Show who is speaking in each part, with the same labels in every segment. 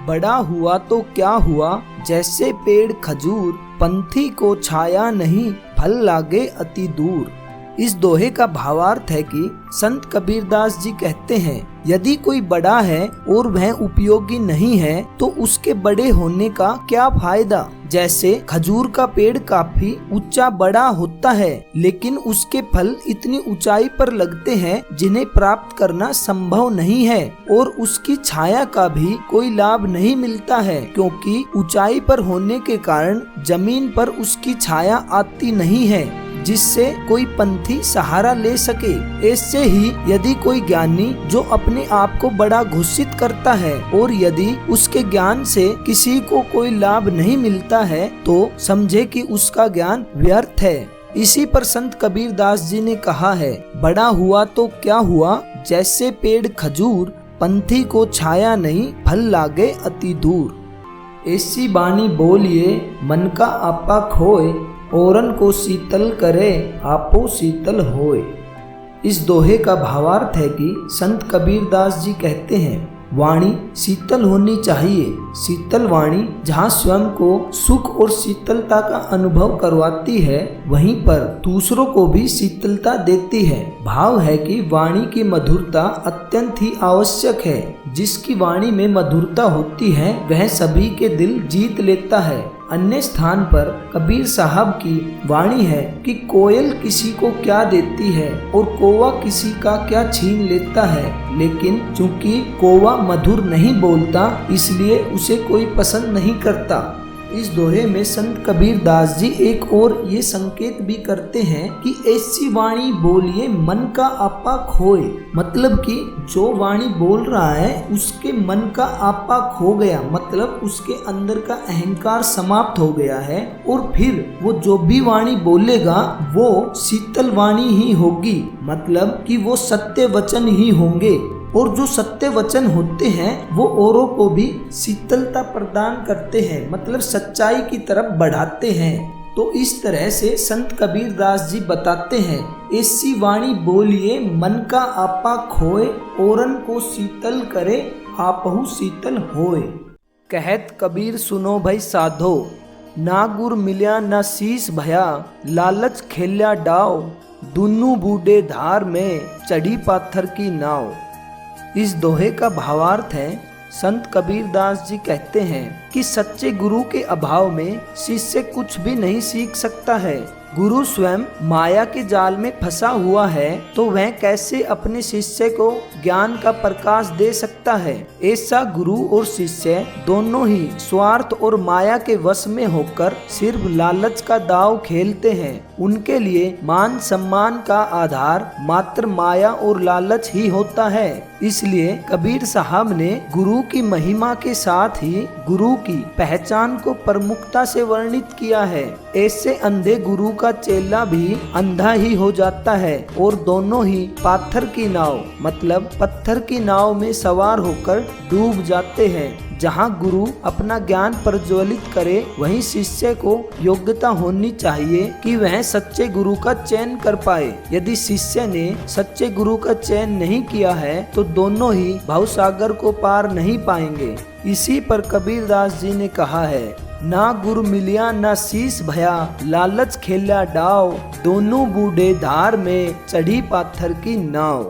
Speaker 1: बड़ा हुआ तो क्या हुआ, जैसे पेड़ खजूर, पंथी को छाया नहीं, फल लागे अति दूर। इस दोहे का भावार्थ है कि संत कबीरदास जी कहते हैं, यदि कोई बड़ा है और वह उपयोगी नहीं है तो उसके बड़े होने का क्या फायदा। जैसे खजूर का पेड़ काफी ऊंचा बड़ा होता है, लेकिन उसके फल इतनी ऊंचाई पर लगते हैं जिन्हें प्राप्त करना संभव नहीं है, और उसकी छाया का भी कोई लाभ नहीं मिलता है, क्योंकि ऊंचाई पर होने के कारण जमीन पर उसकी छाया आती नहीं है जिससे कोई पंथी सहारा ले सके। ऐसे ही यदि कोई ज्ञानी जो अपने आप को बड़ा घोषित करता है और यदि उसके ज्ञान से किसी को कोई लाभ नहीं मिलता है तो समझे कि उसका ज्ञान व्यर्थ है। इसी पर संत कबीरदास जी ने कहा है, बड़ा हुआ तो क्या हुआ, जैसे पेड़ खजूर, पंथी को छाया नहीं, फल लागे अति दूर। ऐसी बानी बोलिए मन का आपा खोए, औरन को शीतल करे आपो शीतल होए। इस दोहे का भावार्थ है कि संत कबीरदास जी कहते हैं, वाणी शीतल होनी चाहिए। शीतल वाणी जहाँ स्वयं को सुख और शीतलता का अनुभव करवाती है, वहीं पर दूसरों को भी शीतलता देती है। भाव है कि वाणी की मधुरता अत्यंत ही आवश्यक है। जिसकी वाणी में मधुरता होती है वह सभी के दिल जीत लेता है। अन्य स्थान पर कबीर साहब की वाणी है कि कोयल किसी को क्या देती है और कौवा किसी का क्या छीन लेता है, लेकिन चूंकि कौवा मधुर नहीं बोलता इसलिए उसे कोई पसंद नहीं करता। इस दोहे में संत कबीरदास जी एक और ये संकेत भी करते हैं कि ऐसी वाणी बोलिए मन का आपा खोए, मतलब कि जो वाणी बोल रहा है उसके मन का आपा खो गया, मतलब उसके अंदर का अहंकार समाप्त हो गया है, और फिर वो जो भी वाणी बोलेगा वो शीतल वाणी ही होगी, मतलब कि वो सत्य वचन ही होंगे, और जो सत्य वचन होते हैं वो औरों को भी शीतलता प्रदान करते हैं, मतलब सच्चाई की तरफ बढ़ाते हैं। तो इस तरह से संत कबीरदास जी बताते हैं, ऐसी वाणी बोलिए मन का आपा खोए, औरन को शीतल करे आपहु शीतल होए। कहत कबीर सुनो भई साधो, ना गुर मिल्या ना शीस भया, लालच खेल्या डाव, दुन्नु बूढ़े धार में चढ़ी पाथर की नाव। इस दोहे का भावार्थ है, संत कबीरदास जी कहते हैं कि सच्चे गुरु के अभाव में शिष्य कुछ भी नहीं सीख सकता है। गुरु स्वयं माया के जाल में फंसा हुआ है तो वह कैसे अपने शिष्य को ज्ञान का प्रकाश दे सकता है। ऐसा गुरु और शिष्य दोनों ही स्वार्थ और माया के वश में होकर सिर्फ लालच का दांव खेलते हैं। उनके लिए मान सम्मान का आधार मात्र माया और लालच ही होता है। इसलिए कबीर साहब ने गुरु की महिमा के साथ ही गुरु की पहचान को प्रमुखता से वर्णित किया है। ऐसे अंधे गुरु का चेला भी अंधा ही हो जाता है और दोनों ही पाथर की नाव मतलब पत्थर की नाव में सवार होकर डूब जाते हैं। जहाँ गुरु अपना ज्ञान प्रज्वलित करे वहीं शिष्य को योग्यता होनी चाहिए कि वह सच्चे गुरु का चयन कर पाए। यदि शिष्य ने सच्चे गुरु का चयन नहीं किया है तो दोनों ही भवसागर को पार नहीं पाएंगे। इसी पर कबीरदास जी ने कहा है, ना गुरु मिलिया ना शीस भया, लालच खेला डाव, दोनों बूढ़े धार में चढ़ी पाथर की नाव।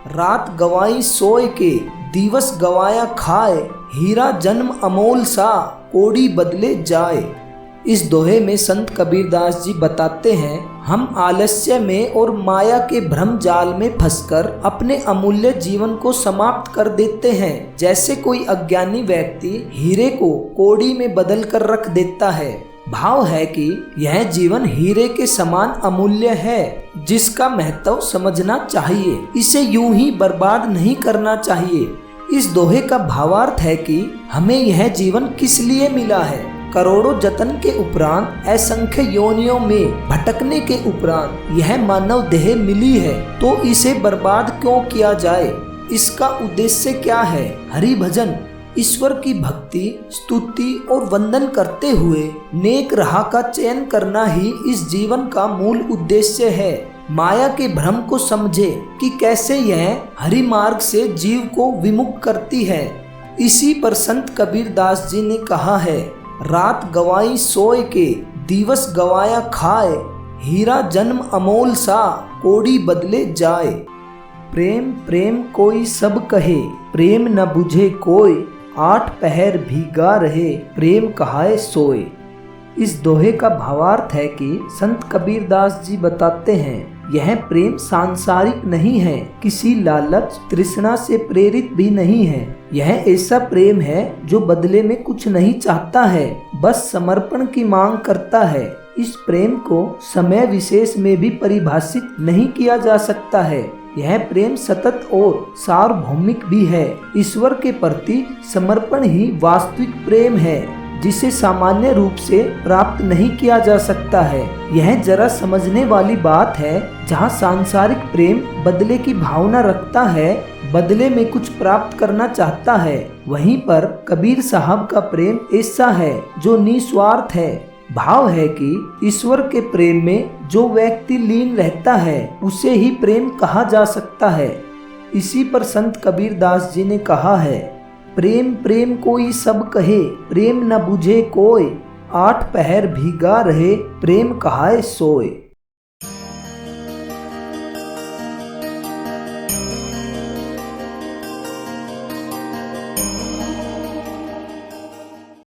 Speaker 1: रात गवाई सोए के, दिवस गवाया खाए, हीरा जन्म अमोल सा, कोड़ी बदले जाए। इस दोहे में संत कबीरदास जी बताते हैं, हम आलस्य में और माया के भ्रम जाल में फंसकर अपने अमूल्य जीवन को समाप्त कर देते हैं। जैसे कोई अज्ञानी व्यक्ति हीरे को कोड़ी में बदल कर रख देता है। भाव है कि यह जीवन हीरे के समान अमूल्य है जिसका महत्व समझना चाहिए, इसे यूं ही बर्बाद नहीं करना चाहिए। इस दोहे का भावार्थ है कि हमें यह जीवन किस लिए मिला है। करोड़ों जतन के उपरांत, असंख्य योनियों में भटकने के उपरांत यह मानव देह मिली है तो इसे बर्बाद क्यों किया जाए। इसका उद्देश्य क्या है? हरि भजन, ईश्वर की भक्ति, स्तुति और वंदन करते हुए नेक राह का चयन करना ही इस जीवन का मूल उद्देश्य है। माया के भ्रम को समझे कि कैसे यह हरि मार्ग से जीव को विमुख करती है। इसी पर संत कबीरदास जी ने कहा है, रात गवाई सोए के, दिवस गवाया खाए, हीरा जन्म अमोल सा, कोड़ी बदले जाए। प्रेम प्रेम कोई सब कहे, प्रेम न बुझे कोई, 8 पहर भीगा रहे, प्रेम कहाए सोए। इस दोहे का भावार्थ है कि संत कबीरदास जी बताते हैं, यह प्रेम सांसारिक नहीं है, किसी लालच तृष्णा से प्रेरित भी नहीं है। यह ऐसा प्रेम है जो बदले में कुछ नहीं चाहता है, बस समर्पण की मांग करता है। इस प्रेम को समय विशेष में भी परिभाषित नहीं किया जा सकता है। यह प्रेम सतत और सार्वभौमिक भी है। ईश्वर के प्रति समर्पण ही वास्तविक प्रेम है, जिसे सामान्य रूप से प्राप्त नहीं किया जा सकता है। यह जरा समझने वाली बात है। जहाँ सांसारिक प्रेम बदले की भावना रखता है, बदले में कुछ प्राप्त करना चाहता है, वहीं पर कबीर साहब का प्रेम ऐसा है जो निस्वार्थ है। भाव है कि ईश्वर के प्रेम में जो व्यक्ति लीन रहता है, उसे ही प्रेम कहा जा सकता है। इसी पर संत कबीरदास जी ने कहा है, प्रेम प्रेम कोई सब कहे, प्रेम न बुझे कोई, 8 पहर भीगा रहे, प्रेम कहाए सोए।